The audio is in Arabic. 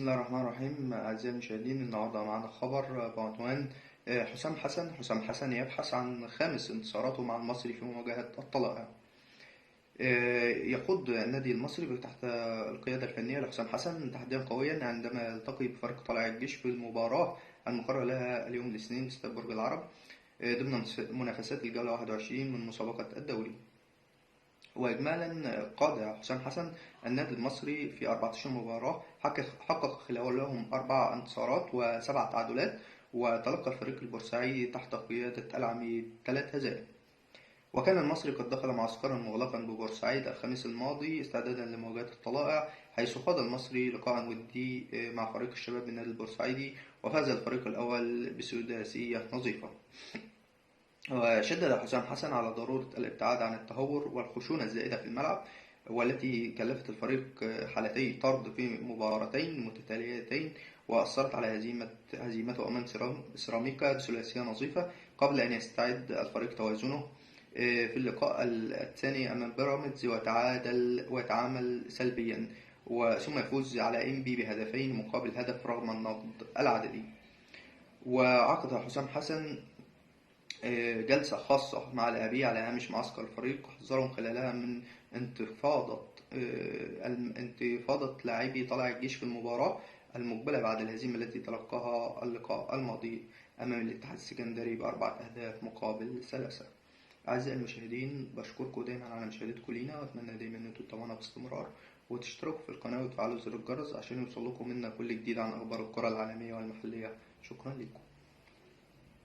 بسم الله الرحمن الرحيم. أعزائي المشاهدين، النهاردة معنا خبر بعنوان حسام حسن يبحث عن خامس انتصاراته مع المصري في مواجهة الطلائع. يخوض النادي المصري تحت القيادة الفنية لحسام حسن تحديا قويا عندما يلتقي بفريق طلائع الجيش في المباراة المقرر لها اليوم الاثنين باستاد برج العرب، ضمن منافسات الجولة 21 من مسابقة الدوري. وإجمالا قاد حسام حسن النادي المصري في 14 مباراة، حقق خلالهم 4 انتصارات و7 تعادلات، وتلقى الفريق البورسعيدي تحت قيادة العميد 3 هزائم. وكان المصري قد دخل معسكرا مغلقا ببورسعيد الخميس الماضي استعدادا لمواجهة الطلائع، حيث خاض المصري لقاء ودي مع فريق الشباب بالنادي البورسعيدي، وفاز الفريق الأول بسداسية نظيفة. وشدد حسام حسن على ضرورة الابتعاد عن التهور والخشونة الزائدة في الملعب، والتي كلفت الفريق حالتي طرد في مباراتين متتاليتين، وأثرت على هزيمته أمام سيراميكا بثلاثية نظيفة، قبل أن يستعيد الفريق توازنه في اللقاء الثاني أمام بيراميدز ويتعامل سلبيا، ثم يفوز على إنبي بهدفين مقابل هدف رغم النقد العددي. وعقد حسام حسن جلسة خاصة مع لاعبيه على هامش معسكر الفريق، حذرهم خلالها من انتفاضة انتفاضة لاعبي طلائع الجيش في المباراة المقبلة بعد الهزيمة التي تلقاها اللقاء الماضي أمام الاتحاد السكندري ب4 أهداف مقابل 3. أعزائي المشاهدين، بشكركم دايما على مشاهدتكم لينا، وأتمنى دايما إن انتوا تتابعونا باستمرار وتشتركوا في القناة وتفعلوا زر الجرس عشان يوصلكم منا كل جديد عن أخبار الكرة العالمية والمحلية. شكرا لكم.